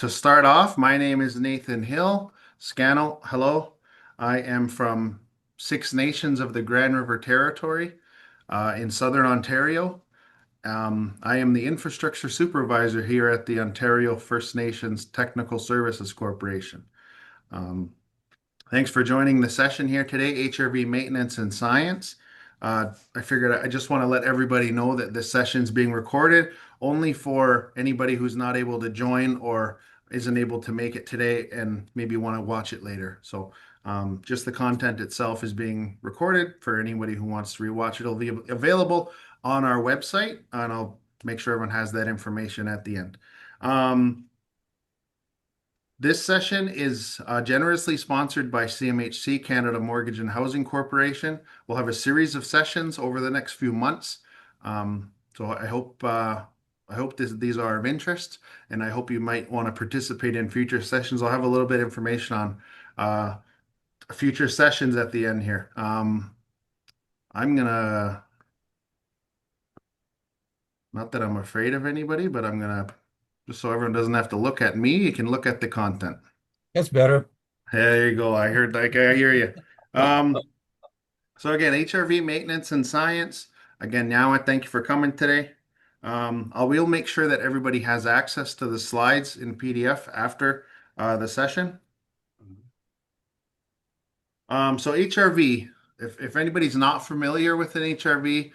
To start off, my name is Nathan Hill. Scannell, hello. I am from Six Nations of the Grand River Territory in Southern Ontario. I am the infrastructure supervisor here at the Ontario First Nations Technical Services Corporation. Um, Thanks for joining the session here today, HRV Maintenance and Science. I figured I just want to let everybody know that this session is being recorded only for anybody who's not able to join or isn't able to make it today and maybe want to watch it later. So just the content itself is being recorded for anybody who wants to rewatch it. It'll be available on our website, and I'll make sure everyone has that information at the end. Um, this session is generously sponsored by CMHC, Canada Mortgage and Housing Corporation. We'll have a series of sessions over the next few months. So I hope these are of interest, and I hope you might want to participate in future sessions. I'll have a little bit of information on uh, future sessions at the end here. I'm gonna, not that I'm afraid of anybody, but I'm gonna, just so everyone doesn't have to look at me, you can look at the content. That's better. There you go. I hear you. Um, so again, HRV maintenance and science. Again, now I thank you for coming today. I will make sure that everybody has access to the slides in PDF after the session. So HRV, if anybody's not familiar with an HRV,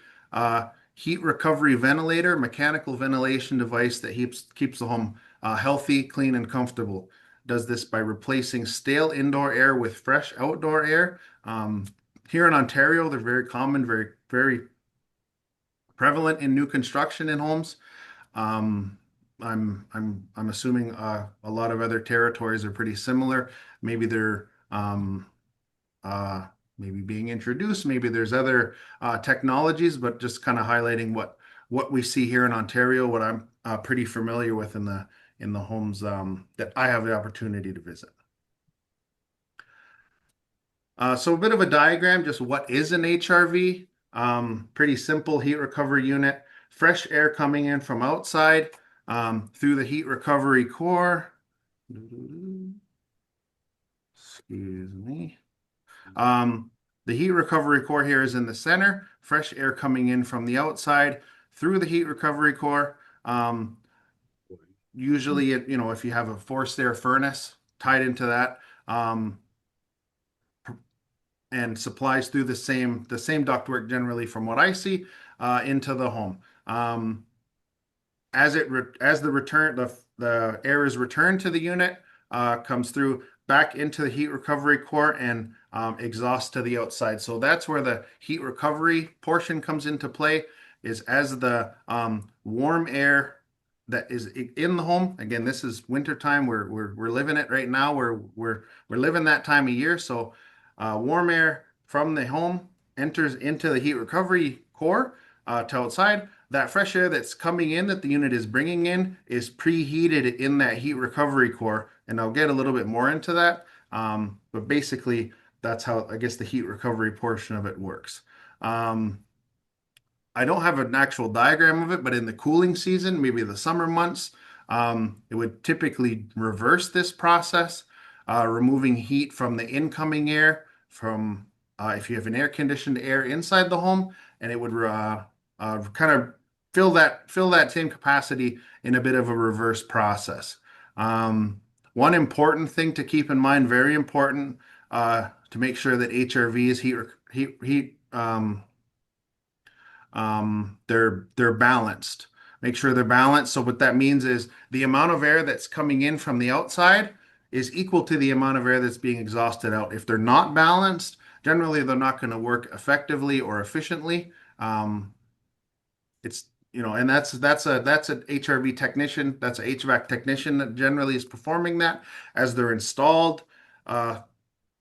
heat recovery ventilator, mechanical ventilation device that keeps the home healthy, clean, and comfortable. Does this by replacing stale indoor air with fresh outdoor air. Here in Ontario, they're very common, very prevalent in new construction in homes. Um, I'm assuming a lot of other territories are pretty similar. Maybe they're uh, maybe being introduced. Maybe there's other technologies, but just kind of highlighting what we see here in Ontario, what I'm pretty familiar with in the homes that I have the opportunity to visit. So a bit of a diagram, just what is an HRV? Pretty simple heat recovery unit, fresh air coming in from outside through the heat recovery core. Excuse me. Um, the heat recovery core here is in the center, fresh air coming in from the outside through the heat recovery core. Um, Usually, if you have a forced air furnace tied into that, um, and supplies through the same ductwork generally from what I see into the home. As the air is returned to the unit, comes through back into the heat recovery core and exhaust to the outside. So that's where the heat recovery portion comes into play, is as the warm air that is in the home. Again, this is winter time. We're living it right now. We're living that time of year. So warm air from the home enters into the heat recovery core to outside. That fresh air that's coming in that the unit is bringing in is preheated in that heat recovery core, and I'll get a little bit more into that. But basically, that's how I guess the heat recovery portion of it works. Um, I don't have an actual diagram of it, but in the cooling season, maybe the summer months, it would typically reverse this process, removing heat from the incoming air from if you have an air conditioned air inside the home, and it would kind of fill that same capacity in a bit of a reverse process. One important thing to keep in mind, very important, to make sure that HRV is they're balanced. Make sure they're balanced. So what that means is the amount of air that's coming in from the outside is equal to the amount of air that's being exhausted out. If they're not balanced, generally they're not going to work effectively or efficiently. It's and that's an HRV technician, that's a HVAC technician that generally is performing that as they're installed. Uh,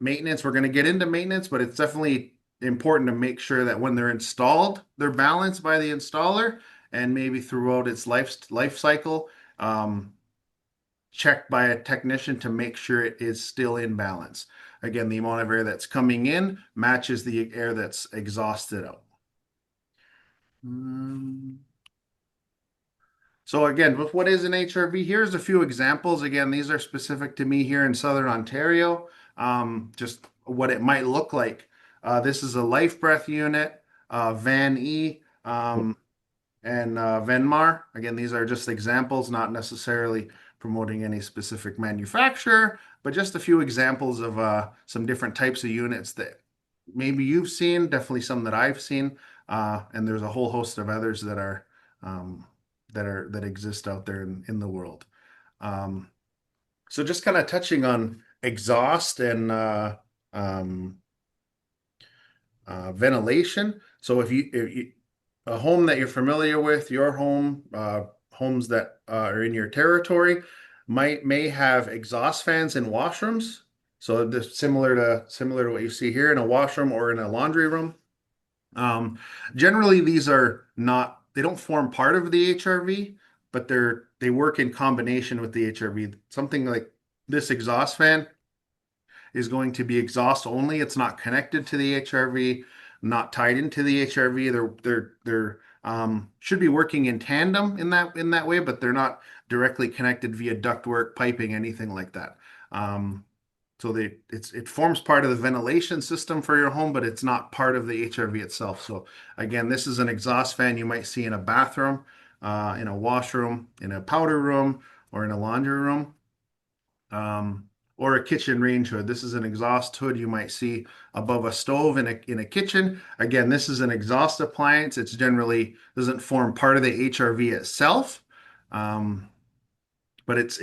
Maintenance, we're going to get into maintenance, but it's definitely important to make sure that when they're installed, they're balanced by the installer, and maybe throughout its life cycle, um, checked by a technician to make sure it is still in balance. Again, the amount of air that's coming in matches the air that's exhausted out. Um, So again, with what is an HRV? Here's a few examples. Again, these are specific to me here in Southern Ontario. Just what it might look like. This is a life breath unit, Van E, and Venmar. Again, these are just examples, not necessarily promoting any specific manufacturer, but just a few examples of some different types of units that maybe you've seen, definitely some that I've seen, and there's a whole host of others um, that exist out there in the world. Um, so just kind of touching on exhaust and um, ventilation. So if you a home that you're familiar with, your home, homes that are in your territory, may have exhaust fans in washrooms. So this similar to what you see here in a washroom or in a laundry room. Um, Generally, these are not, they don't form part of the HRV, but they work in combination with the HRV. Something like this exhaust fan is going to be exhaust only. It's not connected to the HRV, not tied into the HRV. They're should be working in tandem in that way, but they're not directly connected via ductwork, piping, anything like that. Um, so it forms part of the ventilation system for your home, but it's not part of the HRV itself. So again, this is an exhaust fan you might see in a bathroom, in a washroom, in a powder room, or in a laundry room. Or a kitchen range hood. This is an exhaust hood you might see above a stove in a kitchen. Again, this is an exhaust appliance. It's generally doesn't form part of the HRV itself, um, but it's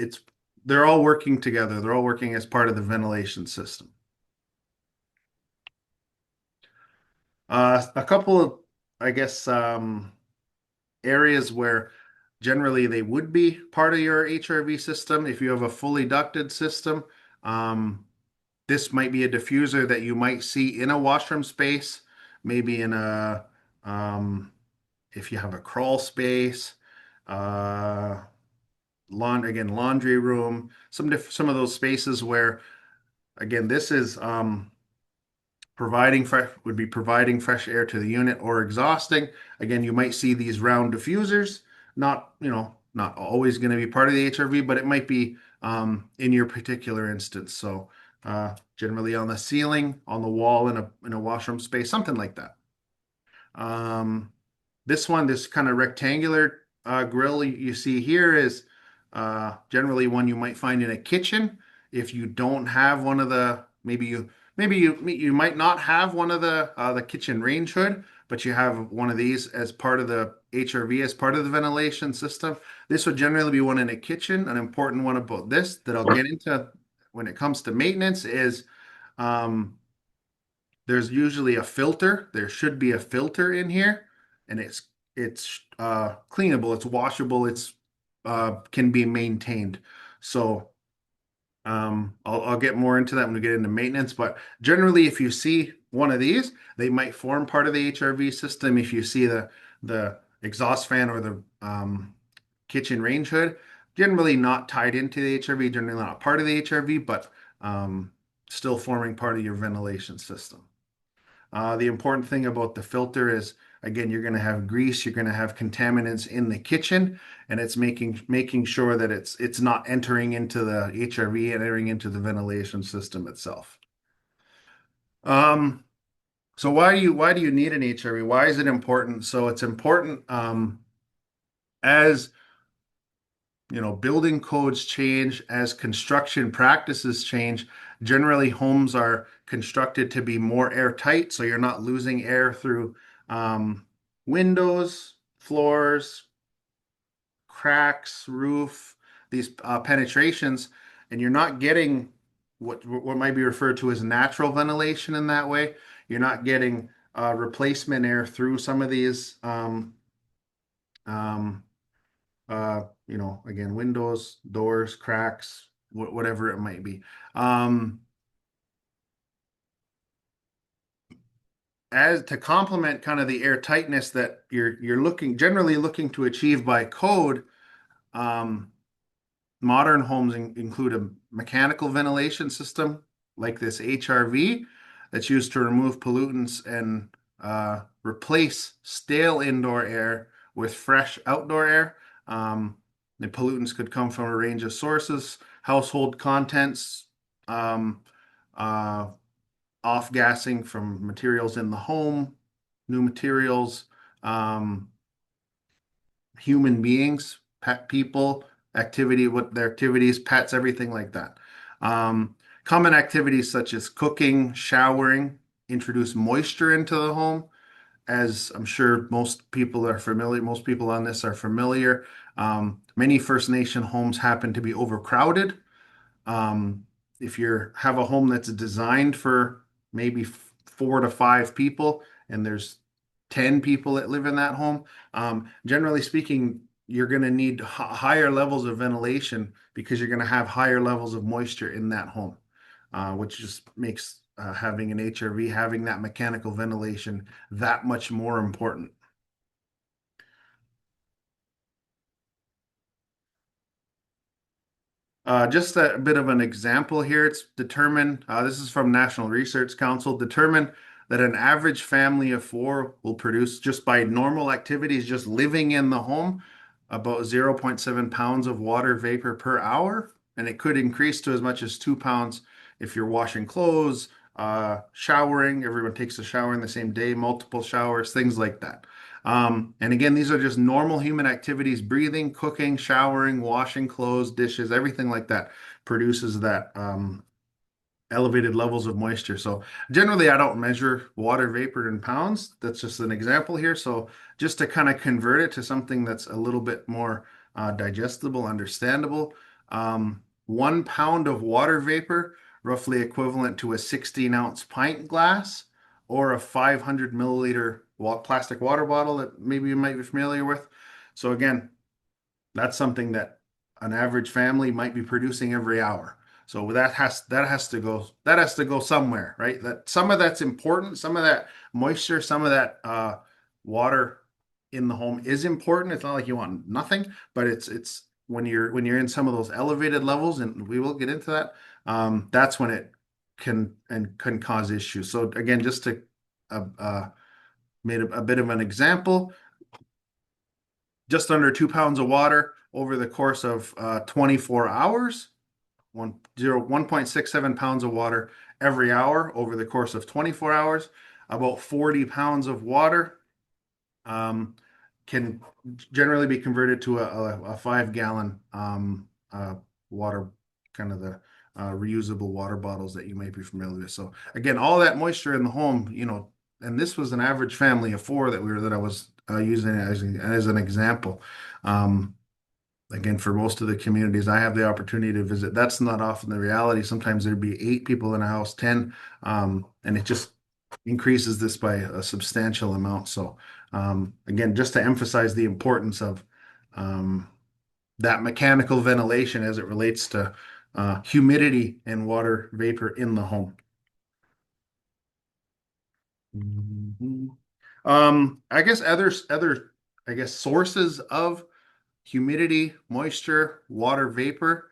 they're all working together. They're all working as part of the ventilation system. A couple of, I guess, areas where generally they would be part of your HRV system. If you have a fully ducted system, um, this might be a diffuser that you might see in a washroom space, maybe in a if you have a crawl space, uh, laundry room, some of those spaces where again this is providing fresh air to the unit or exhausting. Again, you might see these round diffusers, not always going to be part of the HRV, but it might be in your particular instance. So generally on the ceiling, on the wall in a washroom space, something like that. Um, this kind of rectangular grill you see here is generally one you might find in a kitchen. If you don't have one of the, maybe you might not have one of the kitchen range hood, but you have one of these as part of the HRV, as part of the ventilation system. This would generally be one in a kitchen. An important one about this that I'll get into when it comes to maintenance is um, there's usually a filter. There should be a filter in here, and it's cleanable, it's washable, it's can be maintained. So I'll get more into that when we get into maintenance. But generally, if you see one of these, they might form part of the HRV system. If you see the exhaust fan or the kitchen range hood, generally not tied into the HRV, generally not part of the HRV, but still forming part of your ventilation system. The important thing about the filter is, again, you're going to have grease, you're going to have contaminants in the kitchen, and it's making sure that it's not entering into the HRV and entering into the ventilation system itself. Um, so why do you need an HRV? Why is it important? So it's important as building codes change, as construction practices change. Generally, homes are constructed to be more airtight, so you're not losing air through windows, floors, cracks, roof, these penetrations, and you're not getting what might be referred to as natural ventilation in that way. You're not getting replacement air through some of these um, again, windows, doors, cracks, whatever it might be. Um, as to complement kind of the air tightness that you're generally looking to achieve by code, um, modern homes include a mechanical ventilation system like this HRV that's used to remove pollutants and replace stale indoor air with fresh outdoor air. The pollutants could come from a range of sources, household contents, um, uh, off-gassing from materials in the home, new materials, um, human beings, pet people, activity, what their activities, pets, everything like that. Um, Common activities such as cooking, showering, introduce moisture into the home. As I'm sure most people are familiar, most people on this are familiar. Many First Nation homes happen to be overcrowded. If you have a home that's designed for maybe 4 to 5 people and there's 10 people that live in that home, generally speaking, you're going to need higher levels of ventilation because you're going to have higher levels of moisture in that home, which just makes having an HRV, having that mechanical ventilation that much more important. Just a bit of an example here. It's determined, this is from National Research Council, determined that an average family of four will produce just by normal activities, just living in the home, about 0.7 pounds of water vapor per hour. And it could increase to as much as 2 pounds if you're washing clothes, showering. Everyone takes a shower in the same day, multiple showers, things like that. And again, these are just normal human activities, breathing, cooking, showering, washing clothes, dishes, everything like that produces that elevated levels of moisture. So generally, I don't measure water vapor in pounds. That's just an example here. So just to kind of convert it to something that's a little bit more digestible, understandable, 1 pound of water vapor, roughly equivalent to a 16-ounce pint glass or a 500 milliliter plastic water bottle that maybe you might be familiar with. So again, that's something that an average family might be producing every hour. So that has to go somewhere, right? That some of that's important, some of that moisture, some of that water in the home is important. It's not like you want nothing, but it's when you're in some of those elevated levels, and we will get into that. That's when it can cause issues. So again, just to made a bit of an example, just under 2 pounds of water over the course of 24 hours, 1.67 pounds of water every hour over the course of 24 hours. About 40 pounds of water um, can generally be converted to a 5 gallon water, kind of the reusable water bottles that you might be familiar with. So again, all that moisture in the home, and this was an average family of four that I was using as an example. Um, Again, for most of the communities I have the opportunity to visit, that's not often the reality. Sometimes there'd be 8 people in a house, 10, and it just increases this by a substantial amount. So, again, just to emphasize the importance of um, that mechanical ventilation as it relates to humidity and water vapor in the home. Mhm. I guess I guess sources of humidity, moisture, water vapor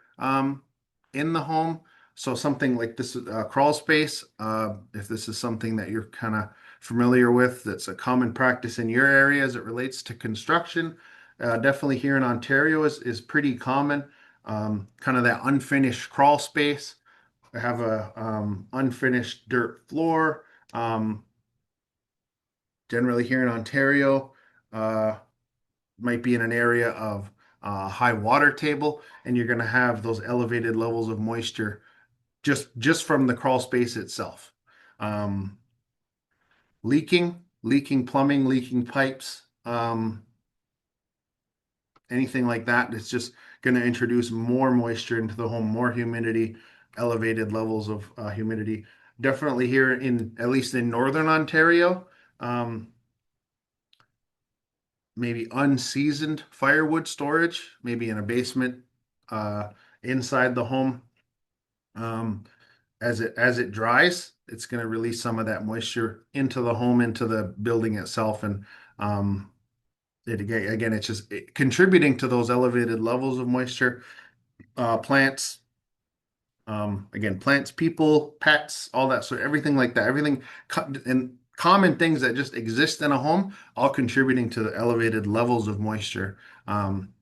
in the home. So something like this, crawl space, if this is something that you're kind of familiar with, that's a common practice in your area as it relates to construction. Definitely here in Ontario is pretty common. Kind of that unfinished crawl space. I have a unfinished dirt floor. Um, Generally here in Ontario, uh, might be in an area of high water table, and you're going to have those elevated levels of moisture just from the crawl space itself. Um, leaking plumbing, leaking pipes, anything like that. It's just going to introduce more moisture into the home, more humidity, elevated levels of humidity. Definitely here in at least in northern Ontario. Um, Maybe unseasoned firewood storage, maybe in a basement, uh, inside the home. Um, as it dries, it's going to release some of that moisture into the home, into the building itself, and again, it's just contributing to those elevated levels of moisture. Plants, again, plants, people, pets, all that sort, everything like that, everything and common things that just exist in a home, all contributing to the elevated levels of moisture. Um,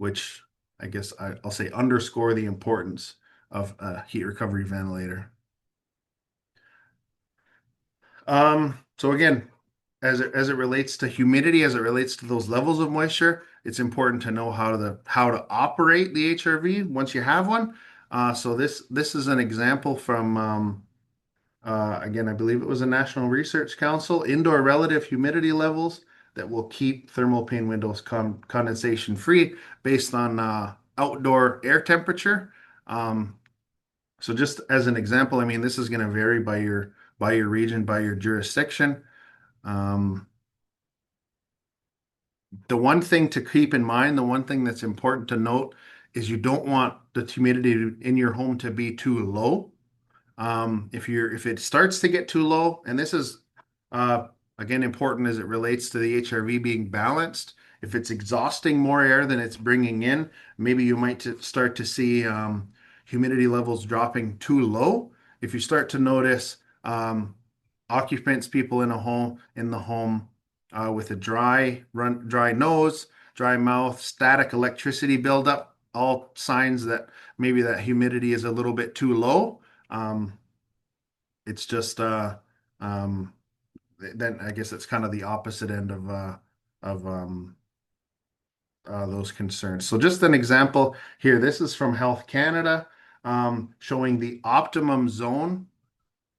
which I guess I'll say underscore the importance of a heat recovery ventilator. So again, as it relates to humidity, as it relates to those levels of moisture, it's important to know how to operate the HRV once you have one. So this is an example from again, I believe it was a National Research Council, indoor relative humidity levels that will keep thermal pane windows condensation free based on outdoor air temperature. Um, so just as an example, I mean, this is going to vary by your region, by your jurisdiction. Um, the one thing to keep in mind, the one thing that's important to note is you don't want the humidity in your home to be too low. If it starts to get too low, and this is uh, again important as it relates to the HRV being balanced. If it's exhausting more air than it's bringing in, maybe you might start to see humidity levels dropping too low. If you start to notice occupants, people in the home with a dry nose, dry mouth, static electricity buildup, all signs that maybe that humidity is a little bit too low. Um, it's just um, then I guess it's kind of the opposite end of those concerns. So just an example here. This is from Health Canada, showing the optimum zone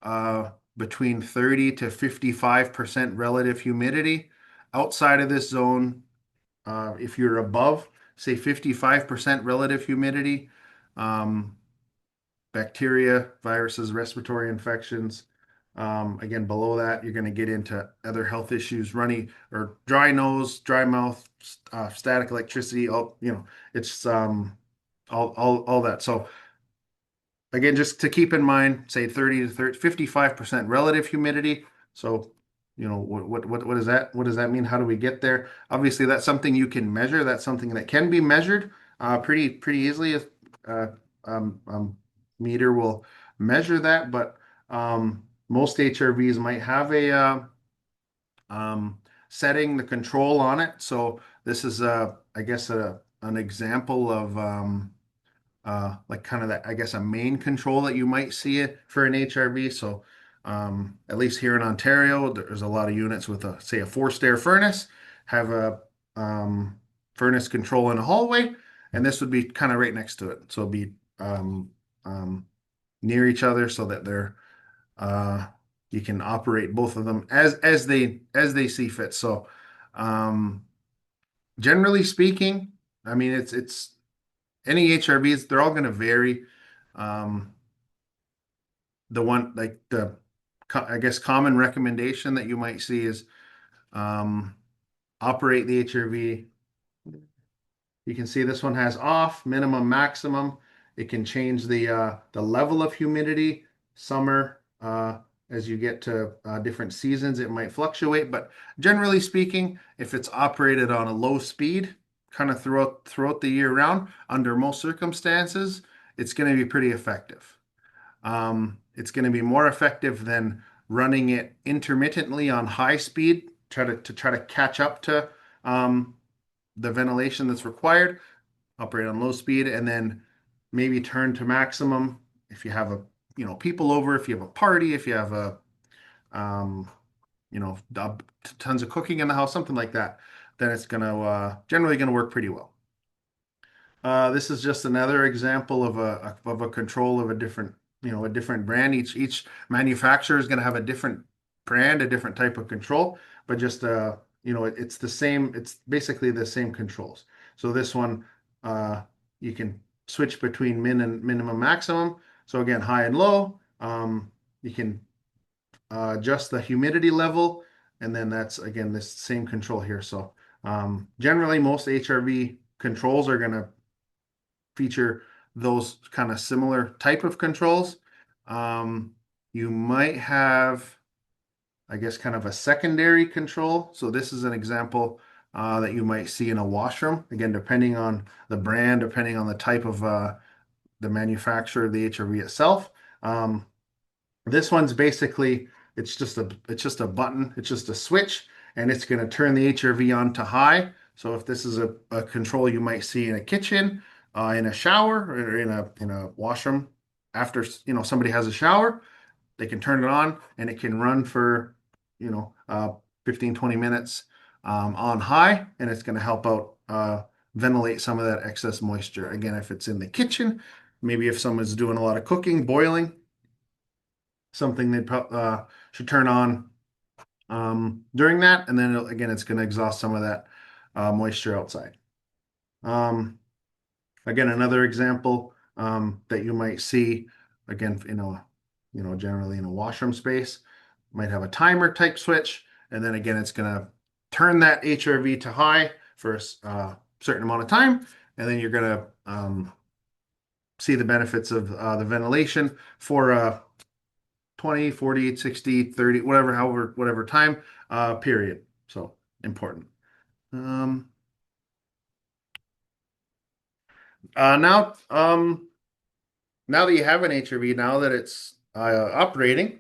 uh, between 30 to 55% relative humidity. Outside of this zone, if you're above, say 55% relative humidity, um, bacteria, viruses, respiratory infections. Again, below that, you're going to get into other health issues, runny or dry nose, dry mouth, static electricity. It's all that. So again, just to keep in mind, say 30 to 55% relative humidity. So, what does that mean? How do we get there? Obviously, that's something you can measure. That's something that can be measured pretty easily. Uh, Meter will measure that, but most HRVs might have a setting, the control on it. So this is I guess an example of like kind of that, I guess, a main control that you might see it for an HRV. So, at least here in Ontario, there's a lot of units with say, a forced air furnace, have a furnace control in a hallway, and this would be kind of right next to it. So it'd be um, near each other so that uh, you can operate both of them as they see fit. So, um, generally speaking, I mean, it's any HRVs, they're all going to vary. Um, the one like the I guess common recommendation that you might see is um, operate the HRV. You can see this one has off, minimum, maximum. It can change the level of humidity. Summer, as you get to different seasons, it might fluctuate, but generally speaking, if it's operated on a low speed, kind of throughout the year round, under most circumstances, it's going to be pretty effective. It's going to be more effective than running it intermittently on high speed, try to catch up to um, the ventilation that's required, operate on low speed, and then maybe turn to maximum if you have people over, if you have a party, if you have um, tons of cooking in the house, something like that, then it's gonna generally gonna work pretty well. This is just another example of a control of a different brand. Each manufacturer is going to have a different brand, a different type of control, but just it's the same. It's basically the same controls. So this one, uh, you can switch between minimum, maximum. So again, high and low. You can adjust the humidity level, and then that's again this same control here. So generally, most HRV controls are going to feature those kind of similar type of controls. Um, you might have, I guess, kind of a secondary control. So this is an example that you might see in a washroom. Again, depending on the brand, depending on the type of the manufacturer of the HRV itself. This one's basically it's just a button, it's just a switch, and it's going to turn the HRV on to high. So if this is a control you might see in a kitchen, in a shower, or in a washroom, after somebody has a shower, they can turn it on and it can run for, you know, 15, 20 minutes on high, and it's going to help out ventilate some of that excess moisture. Again, if it's in the kitchen, maybe if someone's doing a lot of cooking, boiling, something they should turn on during that, and then again, it's going to exhaust some of that moisture outside. Um, Again, another example that you might see, again, generally in a washroom space, might have a timer type switch, and then again, it's going to turn that HRV to high for a certain amount of time, and then you're going to see the benefits of the ventilation for 20, 40, 60, 30, whatever time period. So important. Um, now, now that you have an HRV, now that it's operating,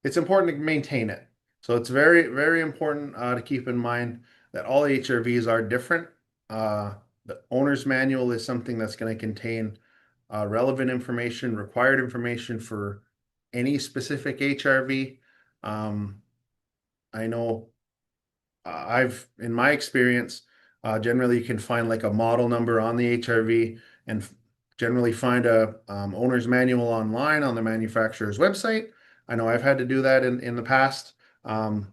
it's important to maintain it. So it's very, very important to keep in mind that all HRVs are different. The owner's manual is something that's going to contain relevant information, required information for any specific HRV. Um, I know in my experience, generally you can find like a model number on the HRV and generally find a owner's manual online on the manufacturer's website. I know I've had to do that in the past. Um,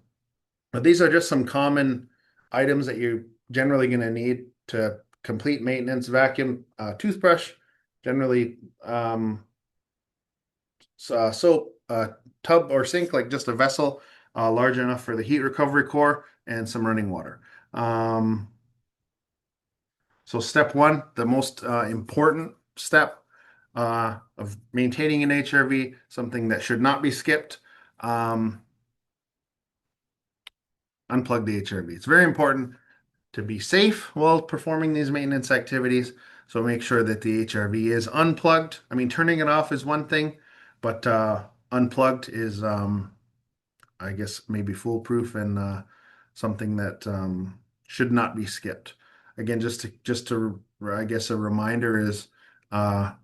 but these are just some common items that you're generally going to need to complete maintenance: vacuum, toothbrush, generally soap, tub or sink, like just a vessel large enough for the heat recovery core, and some running water. Um, so step one, the most important step of maintaining an HRV, something that should not be skipped. Um, Unplug the HRV. It's very important to be safe while performing these maintenance activities. So make sure that the HRV is unplugged. I mean, turning it off is one thing, but unplugged is, I guess, maybe foolproof and something that should not be skipped. Again, I guess a reminder is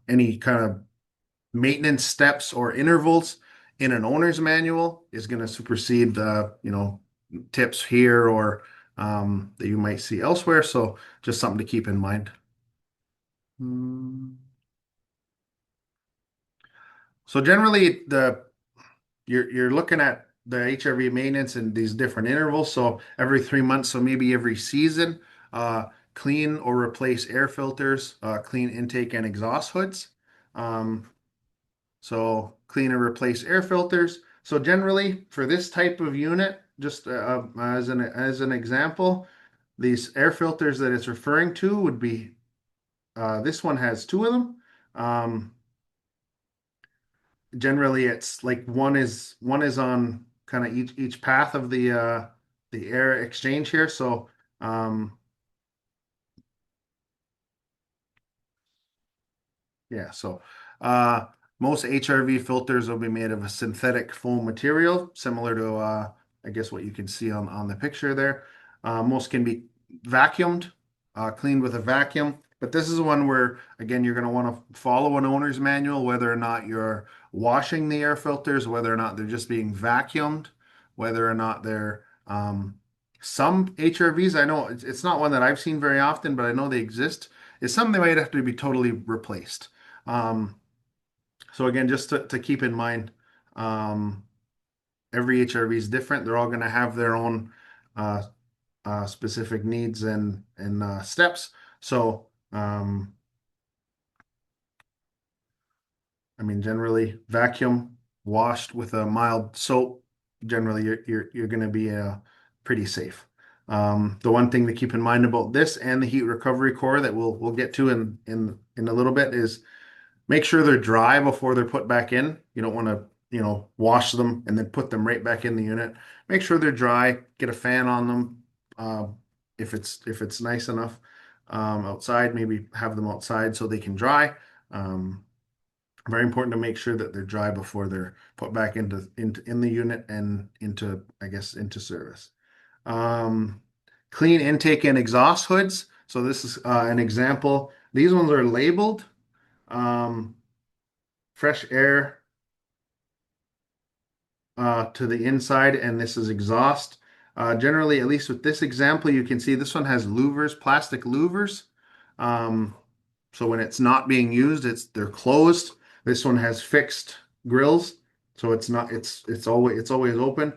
any kind of maintenance steps or intervals in an owner's manual is going to supersede the, tips here or that you might see elsewhere. So just something to keep in mind. Mm. So generally, the you're looking at the HRV maintenance in these different intervals. So every 3 months, so maybe every season, clean or replace air filters, clean intake and exhaust hoods. Um, So clean and replace air filters. So generally for this type of unit, just as an example, these air filters that it's referring to would be this one has two of them. Um, Generally, it's like one is on kind of each path of the air exchange here. So yeah, so uh, most HRV filters will be made of a synthetic foam material, similar to I guess what you can see on the picture there. Most can be vacuumed, cleaned with a vacuum. But this is one where, again, you're going to want to follow an owner's manual, whether or not you're washing the air filters, whether or not they're just being vacuumed, whether or not they're some HRVs. I know it's not one that I've seen very often, but I know they exist. Is some they might have to be totally replaced. Um, so again, just to keep in mind, um, every HRV is different. They're all going to have their own uh, specific needs and steps. So I mean, generally vacuum washed with a mild soap. Generally, you're going to be pretty safe. The one thing to keep in mind about this and the heat recovery core that we'll get to in a little bit is make sure they're dry before they're put back in. You don't want to, wash them and then put them right back in the unit. Make sure they're dry. Get a fan on them. Uh, if it's nice enough outside, maybe have them outside so they can dry. Um, Very important to make sure that they're dry before they're put back in the unit and into, I guess, into service. Um, clean intake and exhaust hoods. So this is an example. These ones are labeled um, fresh air to the inside, and this is exhaust. Generally, at least with this example, you can see this one has louvers, plastic louvers. Um, so when it's not being used, they're closed. This one has fixed grills, so it's not it's always open.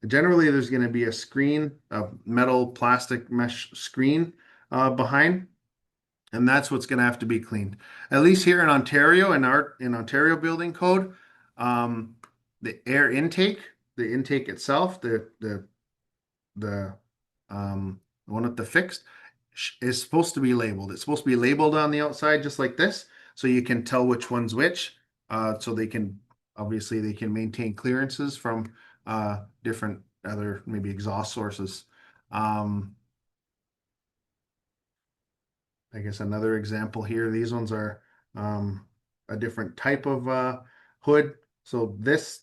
Generally, there's going to be a screen, a metal plastic mesh screen behind, and that's what's going to have to be cleaned. At least here in Ontario, in Ontario building code, um, the air intake, the intake itself, the one with the fixed is supposed to be labeled. It's supposed to be labeled on the outside just like this, so you can tell which one's which. So they can obviously they can maintain clearances from different other maybe exhaust sources. Um, I guess another example here, these ones are a different type of hood. So this,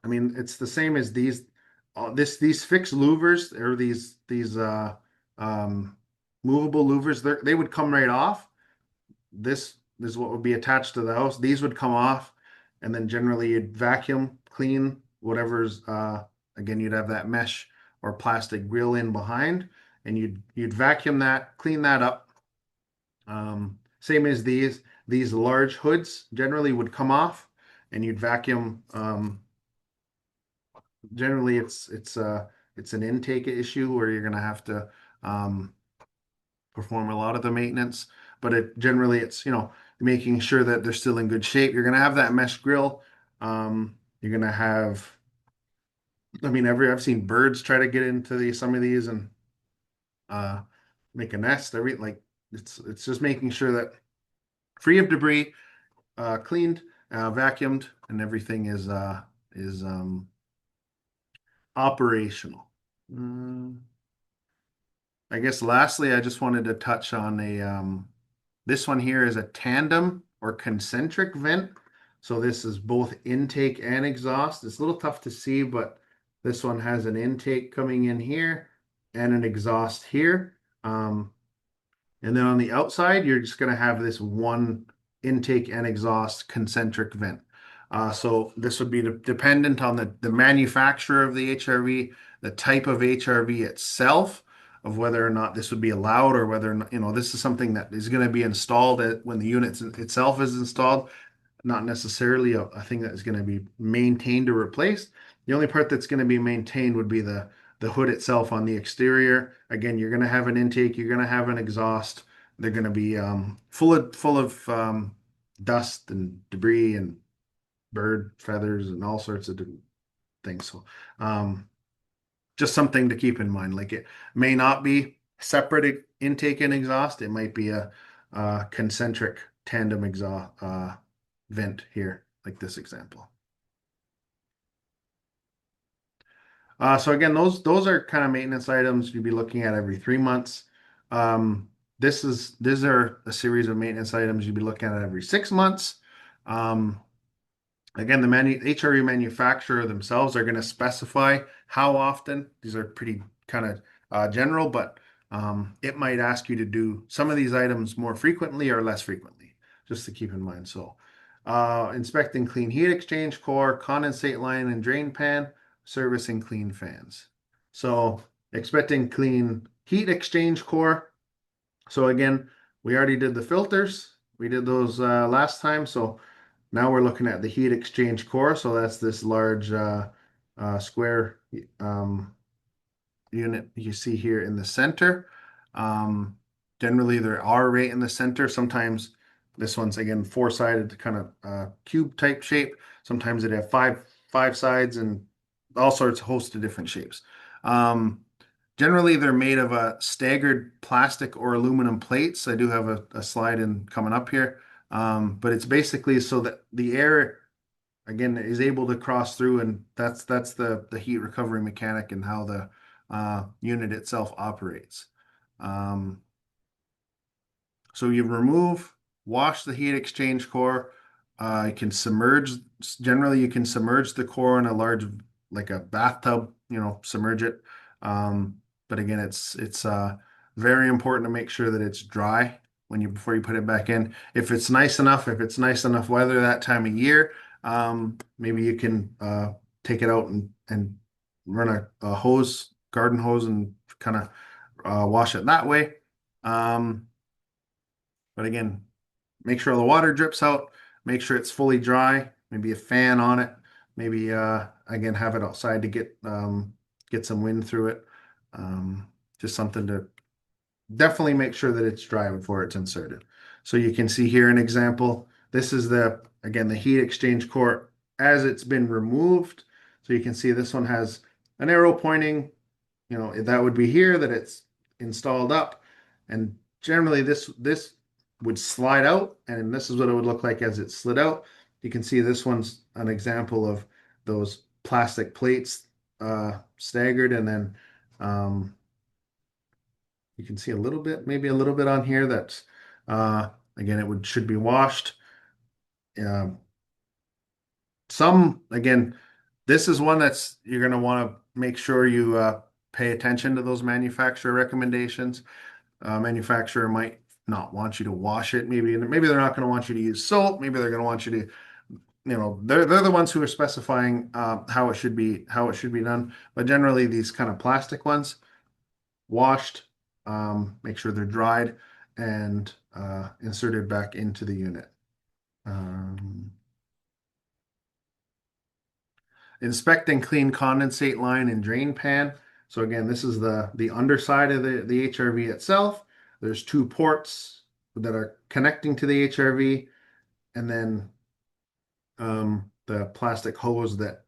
I mean, it's the same as these. These fixed louvers or these um, movable louvers, they would come right off. This is what would be attached to the house. These would come off, and then generally you'd vacuum clean whatever's. Again, you'd have that mesh or plastic grill in behind, and you'd vacuum that, clean that up. Same as these large hoods generally would come off, and you'd vacuum. Generally, it's an intake issue where you're gonna have to um, perform a lot of the maintenance. But it generally it's making sure that they're still in good shape. You're gonna have that mesh grill. You're gonna have. I mean, I've seen birds try to get into some of these and uh, make a nest. It's just making sure that free of debris, cleaned, vacuumed, and everything is operational. Mm, I guess lastly, I just wanted to touch on this one here is a tandem or concentric vent. So this is both intake and exhaust. It's a little tough to see, but this one has an intake coming in here and an exhaust here. And then on the outside, you're just going to have this one intake and exhaust concentric vent. So this would be dependent on the manufacturer of the HRV, the type of HRV itself, of whether or not this would be allowed or whether or not, this is something that is going to be installed when the unit itself is installed, not necessarily a thing that is going to be maintained or replaced. The only part that's going to be maintained would be the hood itself on the exterior. Again, you're going to have an intake, you're going to have an exhaust. They're going to be full of dust and debris and bird feathers and all sorts of different things. So, just something to keep in mind. Like it may not be separate intake and exhaust. It might be a concentric tandem exhaust vent here, like this example. So again, those are kind of maintenance items you'd be looking at every 3 months. Um, these are a series of maintenance items you'd be looking at every 6 months. Um, Again, the HRE manufacturer themselves are going to specify how often. These are pretty kind of general, but it might ask you to do some of these items more frequently or less frequently, just to keep in mind. So, inspecting clean heat exchange core, condensate line and drain pan, servicing clean fans. So, expecting clean heat exchange core. So again, we already did the filters. We did those last time. So now we're looking at the heat exchange core. So that's this large square um, unit you see here in the center. Um, Generally, they're R right in the center. Sometimes this one's again four-sided kind of cube type shape. Sometimes it have five sides and all sorts of host of different shapes. Um, Generally, they're made of a staggered plastic or aluminum plates. I do have a slide in coming up here, but it's basically so that the air again is able to cross through, and that's the heat recovery mechanic and how the unit itself operates. Um, so you remove, wash the heat exchange core. You can submerge. Generally, you can submerge the core in a large, like a bathtub. Submerge it. Um, but again, it's very important to make sure that it's dry when you before you put it back in. If it's nice enough weather that time of year, maybe you can take it out and run a hose, garden hose, and kind of wash it that way. Um, but again, make sure the water drips out, make sure it's fully dry, maybe a fan on it, maybe again have it outside to get some wind through it. Just something to definitely make sure that it's dry before it's inserted. So you can see here an example. This is again the heat exchange core as it's been removed. So you can see this one has an arrow pointing, that would be here that it's installed up, and generally this would slide out, and this is what it would look like as it slid out. You can see this one's an example of those plastic plates staggered, and then you can see a little bit, maybe a little bit on here that's again it would should be washed. Um, some again, this is one that's you're going to want to make sure you pay attention to those manufacturer recommendations. Manufacturer might not want you to wash it. Maybe they're not going to want you to use soap. Maybe they're going to want you to, they're the ones who are specifying how it should be done. But generally, these kind of plastic ones, washed, make sure they're dried, and inserted back into the unit. Um, Inspect and clean condensate line and drain pan. So again, this is the underside of the HRV itself. There's two ports that are connecting to the HRV, and then the plastic hose that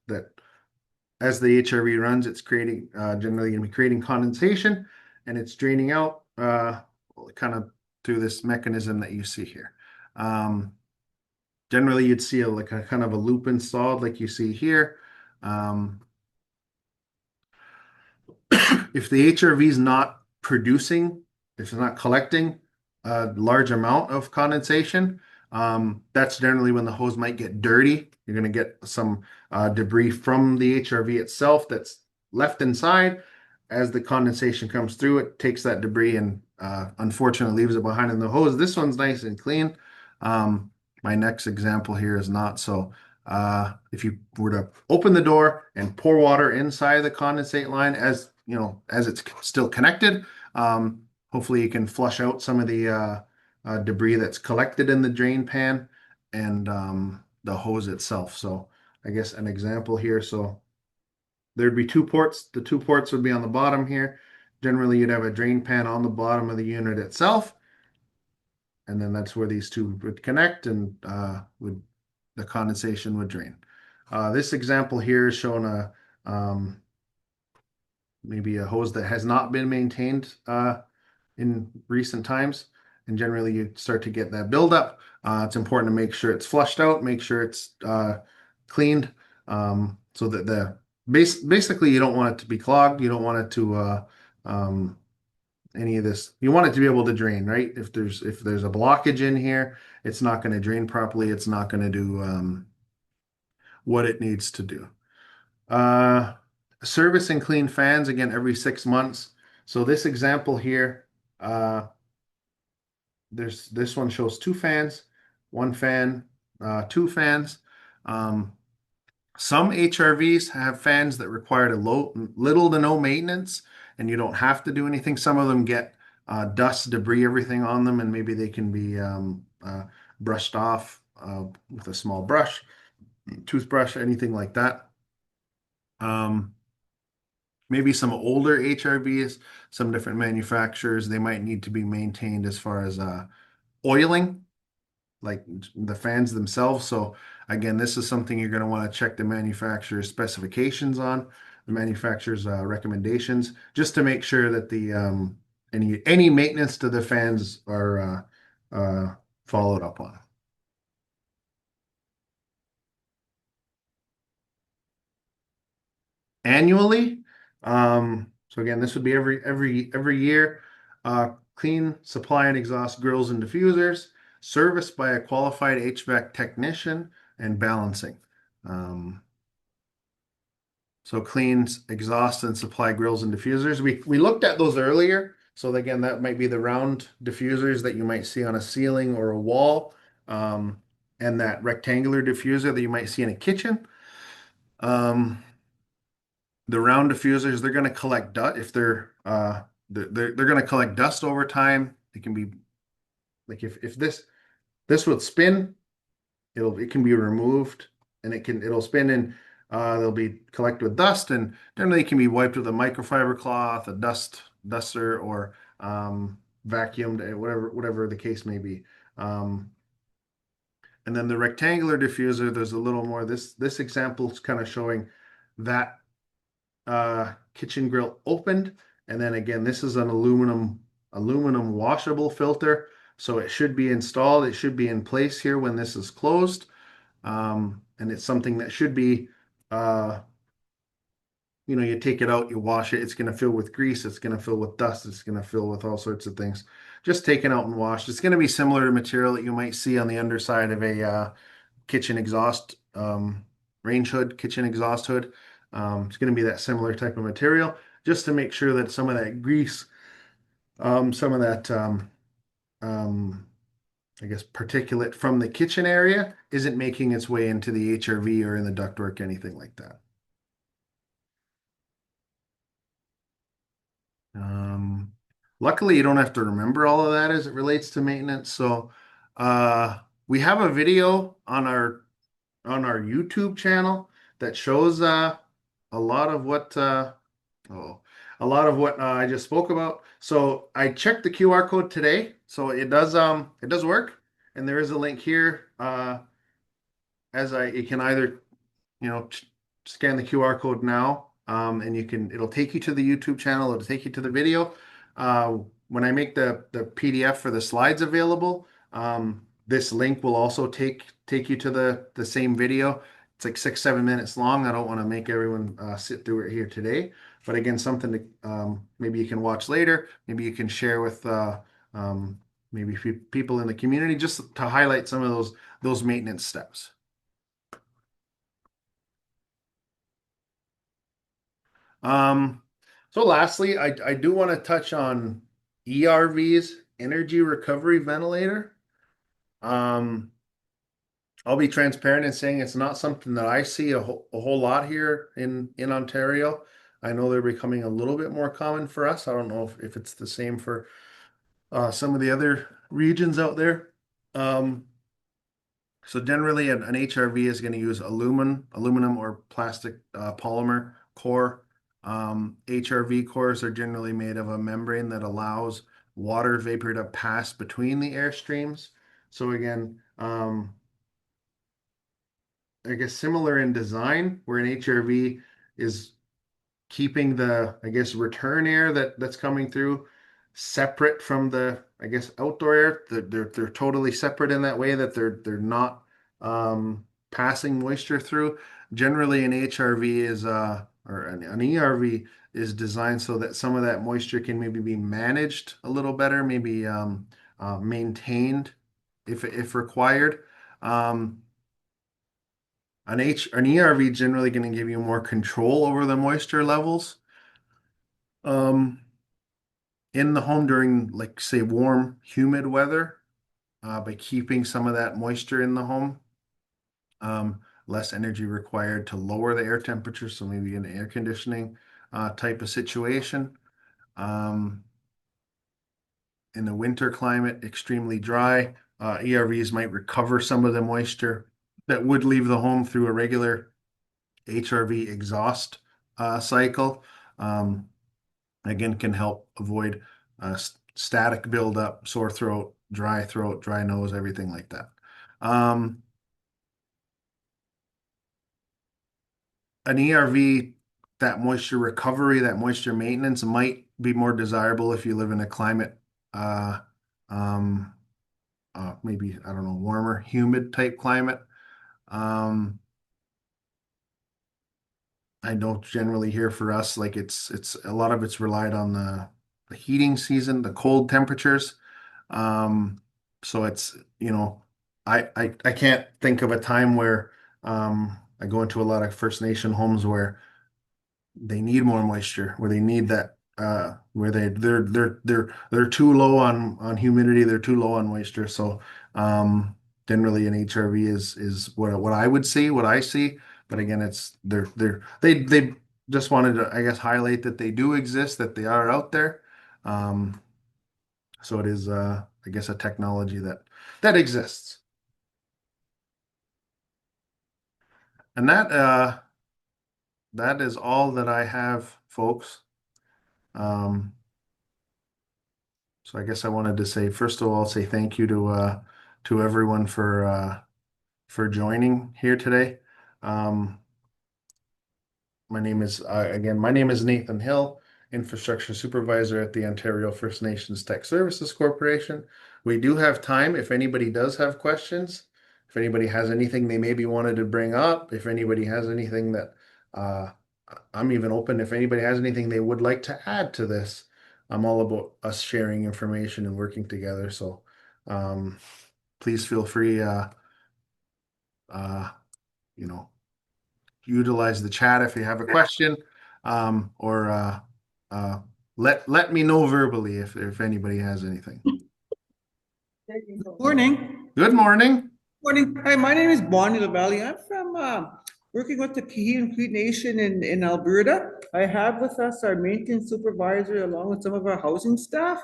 as the HRV runs, it's creating generally going to be creating condensation, and it's draining out kind of through this mechanism that you see here. Generally, you'd see like a kind of a loop installed, like you see here. Um, if the HRV is not producing, if it's not collecting a large amount of condensation, that's generally when the hose might get dirty. You're going to get some debris from the HRV itself that's left inside. As the condensation comes through, it takes that debris and unfortunately leaves it behind in the hose. This one's nice and clean. My next example here is not so. If you were to open the door and pour water inside the condensate line as it's still connected, hopefully you can flush out some of the debris that's collected in the drain pan and the hose itself. So I guess an example here. So there'd be two ports. The two ports would be on the bottom here. Generally, you'd have a drain pan on the bottom of the unit itself, and then that's where these two would connect, and the condensation would drain. This example here is showing maybe a hose that has not been maintained in recent times, and generally you start to get that buildup. It's important to make sure it's flushed out, make sure it's cleaned, so that basically you don't want it to be clogged. You don't want it to any of this. You want it to be able to drain, right? If there's a blockage in here, it's not going to drain properly. It's not going to do what it needs to do. Service and clean fans again every 6 months. So this example here, this one shows two fans, one fan, two fans. Some HRVs have fans that require little to no maintenance, and you don't have to do anything. Some of them get dust, debris, everything on them, and maybe they can be brushed off with a small brush, toothbrush, anything like that. Maybe some older HRVs, some different manufacturers, they might need to be maintained as far as oiling, like the fans themselves. So again, this is something you're going to want to check the manufacturer's specifications on, the manufacturer's recommendations, just to make sure that the any maintenance to the fans are followed up on. Annually. So again, this would be every year. Clean, supply and exhaust grills and diffusers, serviced by a qualified HVAC technician, and balancing. Um, So cleans exhaust and supply grills and diffusers. We looked at those earlier. So again, that might be the round diffusers that you might see on a ceiling or a wall, and that rectangular diffuser that you might see in a kitchen. Um, the round diffusers, they're going to collect dust if they're going to collect dust over time. It can be like if this would spin, it can be removed and it'll spin and they'll be collected with dust and generally it can be wiped with a microfiber cloth, a duster, or vacuumed, whatever the case may be. Um, and then the rectangular diffuser, there's a little more. This example is kind of showing that kitchen grill opened, and then again, this is an aluminum washable filter, so it should be installed. It should be in place here when this is closed. And it's something that should be, uh, you take it out, you wash it, it's going to fill with grease, it's going to fill with dust, it's going to fill with all sorts of things. Just taken out and washed. It's going to be similar to material that you might see on the underside of a kitchen exhaust range hood, kitchen exhaust hood. It's going to be that similar type of material, just to make sure that some of that grease, some of that um, I guess, particulate from the kitchen area isn't making its way into the HRV or in the ductwork, anything like that. Um, Luckily, you don't have to remember all of that as it relates to maintenance. So, uh, we have a video on our YouTube channel that shows a lot of what oh, a lot of what I just spoke about. So I checked the QR code today, so it does work, and there is a link here. As I You can either scan the QR code now, and it'll take you to the YouTube channel, it'll take you to the video. When I make the PDF for the slides available, this link will also take you to the same video. It's like 6, 7 minutes long. I don't want to make everyone sit through it here today, but again, something to maybe you can watch later. Maybe you can share with um, maybe people in the community just to highlight some of those maintenance steps. Um, so lastly, I do want to touch on ERV's energy recovery ventilator. Um, I'll be transparent in saying it's not something that I see a whole lot here in Ontario. I know they're becoming a little bit more common for us. I don't know if it's the same for some of the other regions out there. Um, So generally, an HRV is going to use aluminum or plastic polymer core. HRV cores are generally made of a membrane that allows water vapor to pass between the air streams. So again, I guess similar in design, where an HRV is keeping the, I guess, return air that's coming through separate from the, I guess, outdoor air. They're totally separate in that way that they're not passing moisture through. Generally, an HRV is or an ERV is designed so that some of that moisture can maybe be managed a little better, maybe maintained if required. Um, an ERV generally going to give you more control over the moisture levels um, in the home during, like, say, warm, humid weather by keeping some of that moisture in the home. Less energy required to lower the air temperature, so maybe an air conditioning type of situation. Um, in the winter climate, extremely dry, ERVs might recover some of the moisture that would leave the home through a regular HRV exhaust cycle. Um, Again, can help avoid static buildup, sore throat, dry nose, everything like that. Um, an ERV, that moisture recovery, that moisture maintenance might be more desirable if you live in a climate, uh, um, maybe, I don't know, warmer, humid type climate. Um, I know generally here for us, like it's a lot of it's relied on the heating season, the cold temperatures. Um, so it's, I can't think of a time where I go into a lot of First Nation homes where they need more moisture, where they need that where they're too low on humidity, they're too low on moisture. So generally an HRV is what I would see, what I see. But again, it's they just wanted to, I guess, highlight that they do exist, that they are out there. Um, so it is I guess a technology that exists. And that is all that I have, folks. Um, So I guess I wanted to say, first of all, say thank you to everyone for joining here today. Um, my name is Nathan Hill, Infrastructure Supervisor at the Ontario First Nations Tech Services Corporation. We do have time if anybody does have questions, if anybody has anything they maybe wanted to bring up, if anybody has anything that uh, I'm even open, if anybody has anything they would like to add to this. I'm all about us sharing information and working together. So um, please feel free, uh, you know, utilize the chat if you have a question, or uh, let me know verbally if anybody has anything. Morning. Good morning. Morning. Hi, my name is Bonnie LaValle. I'm from working with the Kahian Cree Nation in Alberta. I have with us our maintenance supervisor along with some of our housing staff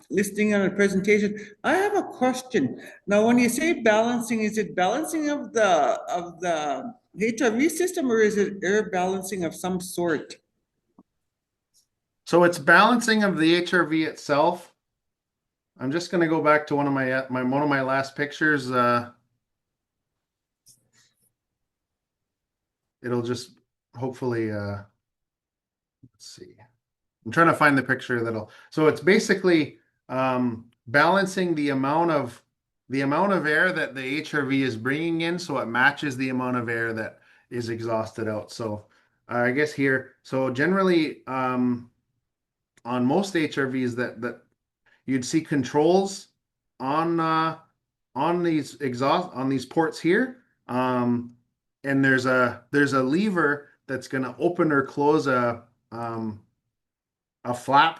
listing on a presentation. I have a question. Now, when you say balancing, is it balancing of the HRV system or is it air balancing of some sort? So it's balancing of the HRV itself. I'm just going to go back to one of my last pictures. It'll just hopefully let's see. I'm trying to find the picture that'll. So it's basically balancing the amount of air that the HRV is bringing in, so it matches the amount of air that is exhausted out. So I guess here, so generally on most HRVs that you'd see controls on these exhaust on these ports here, and there's a lever that's going to open or close a flap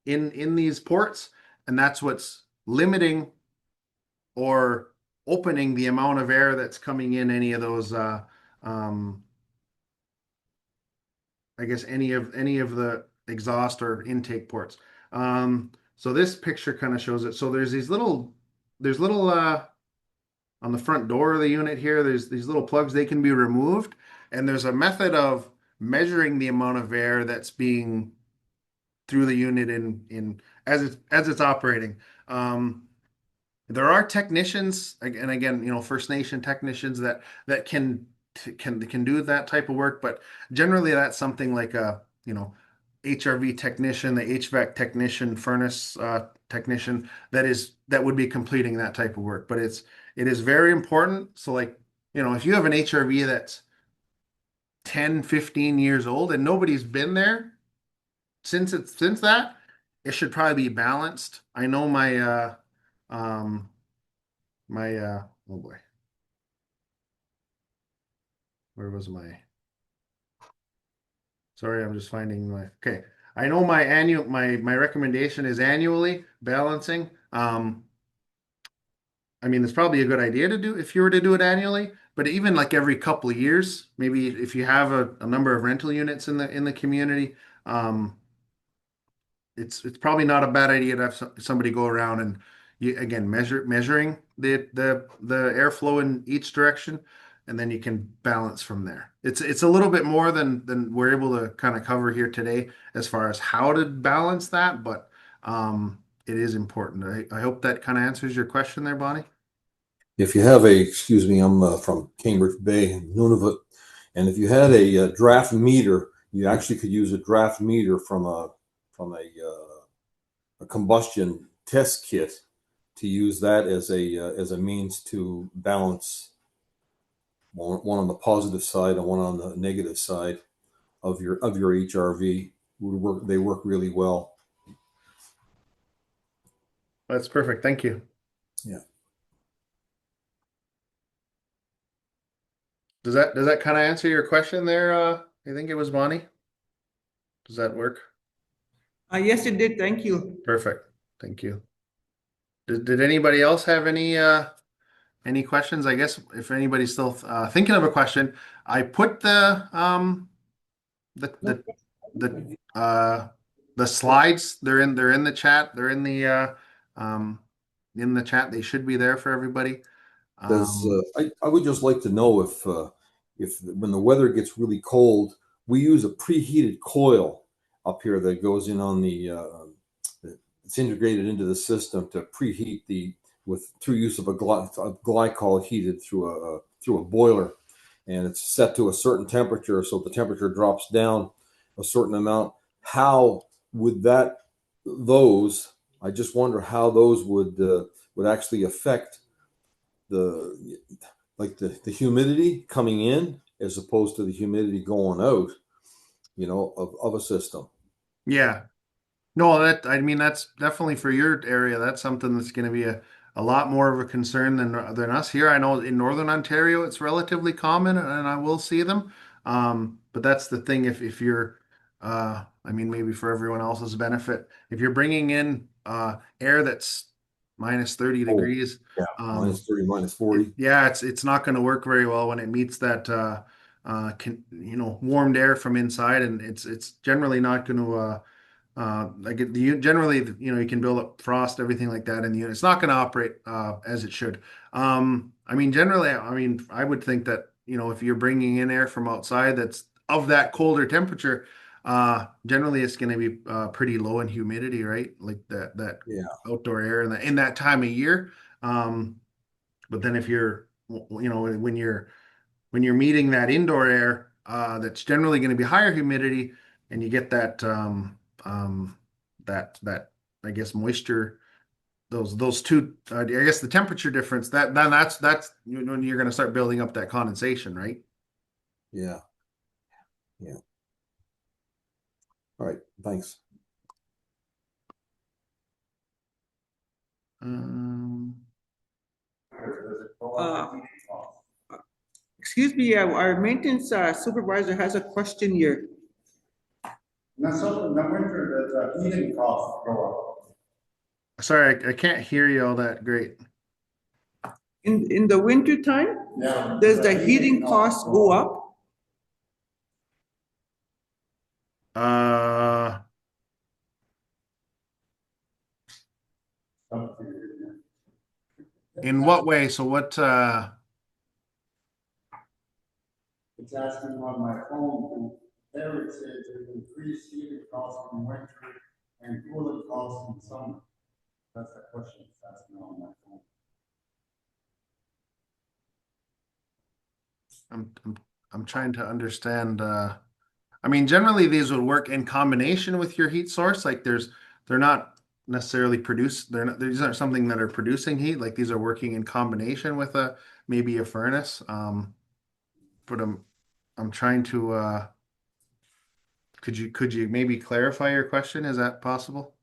in these ports, and that's what's limiting or opening the amount of air that's coming in any of those um, I guess any of the exhaust or intake ports. So this picture kind of shows it. So there's little on the front door of the unit here, there's these little plugs, they can be removed, and there's a method of measuring the amount of air that's being through the unit in as it's operating. Um, there are technicians, and again, First Nation technicians that can do that type of work, but generally that's something like a HRV technician, the HVAC technician, furnace technician that would be completing that type of work. But it is very important. So like if you have an HRV that's 10, 15 years old and nobody's been there since that, it should probably be balanced. I know um oh boy, where was my sorry, I'm just finding my okay. I know my recommendation is annually balancing. I mean, it's probably a good idea to do if you were to do it annually, but even like every couple of years, maybe if you have a number of rental units in the community, um, it's probably not a bad idea to have somebody go around and again measuring the airflow in each direction, and then you can balance from there. It's a little bit more than we're able to kind of cover here today as far as how to balance that, but it is important. I hope that kind of answers your question there, Bonnie. If you have excuse me, I'm from Cambridge Bay, Nunavut, and if you had a draft meter, you actually could use a draft meter from a combustion test kit to use that as a means to balance one on the positive side and one on the negative side of your HRV. They work really well. That's perfect. Thank you. Yeah. Does that kind of answer your question there, I think it was Bonnie. Does that work? Yes, it did. Thank you. Perfect. Thank you. Did anybody else have any questions? I guess if anybody's still thinking of a question, I put the the the the slides. They're in the chat. They're um in the chat. They should be there for everybody. Does Um, I would just like to know if when the weather gets really cold, we use a preheated coil up here that goes in on it's integrated into the system to preheat the with through use of a glycol heated through a boiler, and it's set to a certain temperature, so the temperature drops down a certain amount. How would those? I just wonder how those would actually affect the the humidity coming in as opposed to the humidity going out, of a system. yeah. No, I mean that's definitely for your area. That's something that's going to be a lot more of a concern than us here. I know in Northern Ontario it's relatively common, and I will see them. But that's the thing. If you're, I mean, maybe for everyone else's benefit, if you're bringing in air that's minus 30 Oh, degrees, yeah, um, minus 30, minus 40. yeah, it's not going to work very well when it meets that warmed air from inside, and it's generally not going to. Like generally, you can build up frost, everything like that in the unit. It's not going to operate as it should. I mean, generally, I mean, I would think that, if you're bringing in air from outside that's of that colder temperature, generally it's going to be pretty low in humidity, right? Like that Yeah, outdoor air in that time of year. Um, but then if you're, when you're meeting that indoor air, that's generally going to be higher humidity, and you get that I guess moisture, those two, I guess the temperature difference, then that's when you're going to start building up that condensation, right? yeah, yeah. All right, thanks. Um, Uh, Excuse me, our maintenance supervisor has a question here. Now, so in the winter, the heating costs go up. Sorry, I can't hear you all that great. In the winter time, Yeah. does the heating cost go up? Uh, in what way? So what? It's asking on my phone to, there it says to increase heating costs in winter and cooling costs in summer. That's the question it's asking on my phone. I'm trying to understand. I mean, generally these would work in combination with your heat source. Like they're not necessarily these aren't something that are producing heat. Like these are working in combination with maybe a furnace. But I'm trying to, could you maybe clarify your question? Is that possible?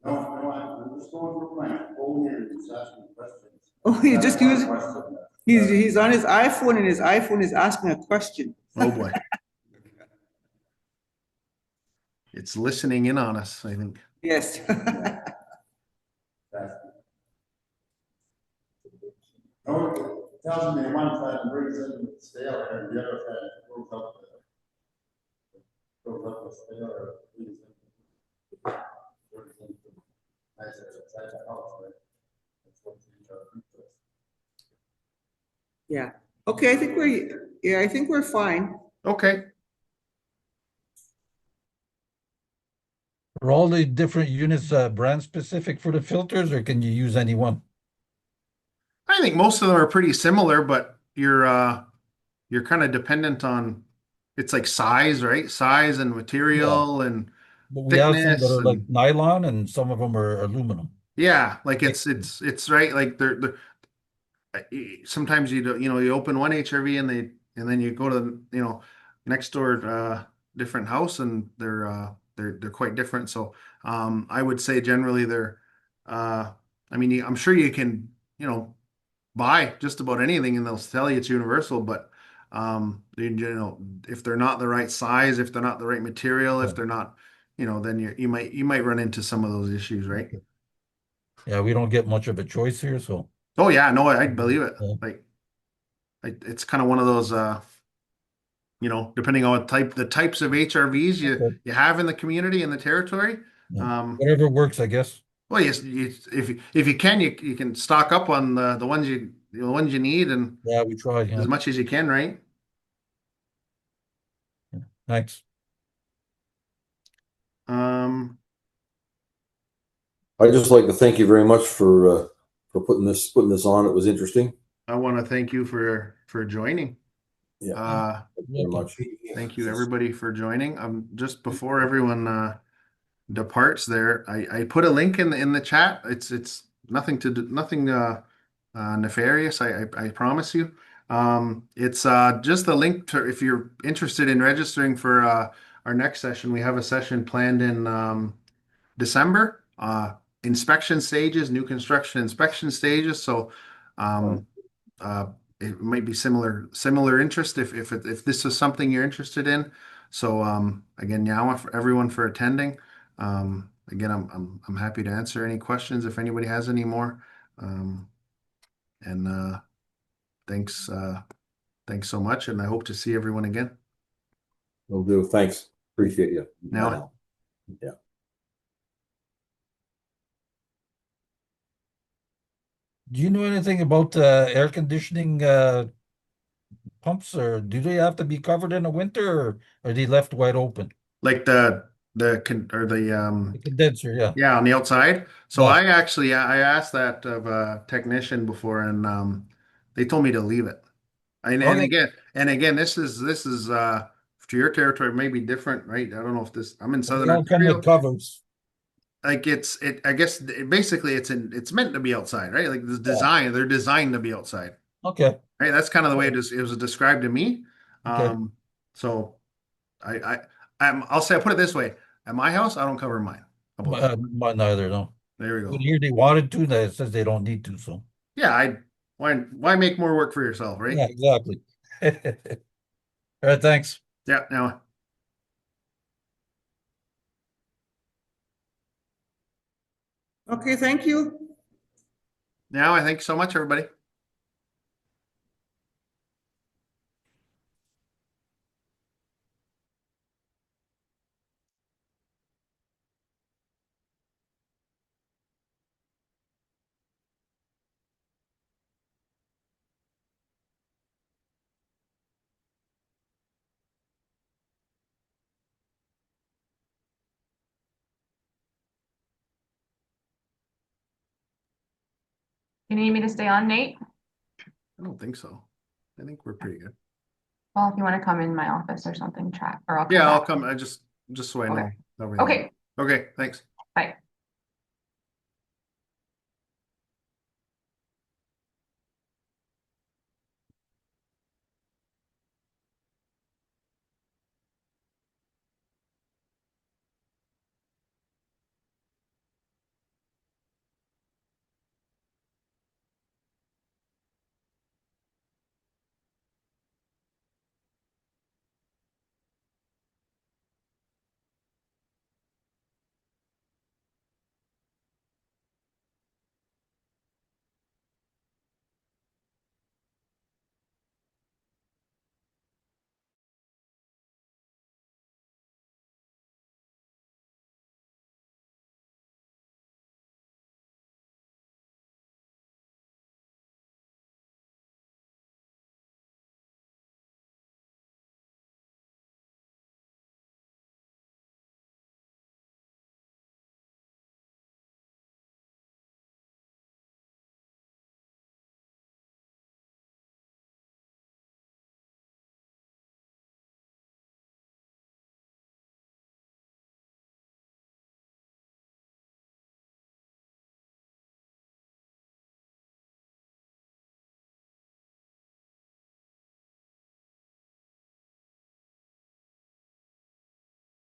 No, no, I'm just going through my phone here and it's asking questions. Oh, he That's just my used, question. he's on his iPhone and his iPhone is asking a question. Oh boy. It's listening in on us, I think. Yes. That's- No, it tells me one side brings in stale air, and the other side goes up the stale air. Brings in nice air inside the house, right? That's what the HRV does. Yeah. Okay, I think we're fine. Okay. Are all the different units brand specific for the filters, or can you use any one? I think most of them are pretty similar, but you're kind of dependent on, it's like size, right? Size and Yeah, material and but we have some that thickness are like and nylon, and some of them are aluminum. yeah, like Okay. it's right. Like they're sometimes you open one HRV and then you go to next door different house, and they're quite different. So I would say generally they're I mean I'm sure you can buy just about anything and they'll tell you it's universal, but if they're not the right size, if they're not the right material, if they're not, then you might run into some of those issues, right? Okay. Yeah, we don't get much of a choice here, so. Oh yeah, no, I believe it. Yeah. Like, it's kind of one of those, depending on the types of HRVs you Okay. you have in the community in the territory. Yeah. Um, Whatever works, I guess. well, yes, if you can, you can stock up on the ones you need and Yeah, we tried, as yeah. much as you can, right? Thanks. Um, I'd just like to thank you very much for putting this on. It was interesting. I want to thank you for joining. Yeah, Uh, thank you very Welcome. much. Thank you everybody for joining. Just before everyone departs there, I put a link in the chat. It's nothing nefarious. I promise you. It's just the link to if you're interested in registering for our next session. We have a session planned in December. Inspection stages, new construction inspection stages. So um, uh, it might be similar interest if this is something you're interested in. So again, yeah, for everyone for attending. Again, I'm happy to answer any questions if anybody has any more. Um, and thanks so much, and I hope to see everyone again. Will do. Thanks. Appreciate you. Bye Now. now. Yeah. Do you know anything about air conditioning pumps, or do they have to be covered in the winter, or are they left wide open? Like the The condenser, yeah. yeah, on the outside. So Yeah. I asked that of a technician before, and they told me to leave it. And Okay. again, this is to your territory may be different, right? I don't know if I'm in They Southern all come with Ontario. covers. Like I guess basically it's meant to be outside, right? Like the Yeah. design, they're designed to be outside, Okay. right? That's kind of the way it was described to me. Okay. So I I I'll say I put it this way: at my house, I don't cover mine. How about that? Mine neither, no. There we But go. here they wanted to, that it says they don't need to, so. Yeah, why make more work for yourself, right? Yeah, exactly. All right, thanks. Yeah. Now Okay, thank you. I thank you so much, everybody. You need me to stay on, Nate? I don't think so. I think we're pretty good. Well, if you want to come in my office or something, chat, or I'll come Yeah, I'll back. come. I just so I know Okay. everything. Okay, Okay, thanks. bye.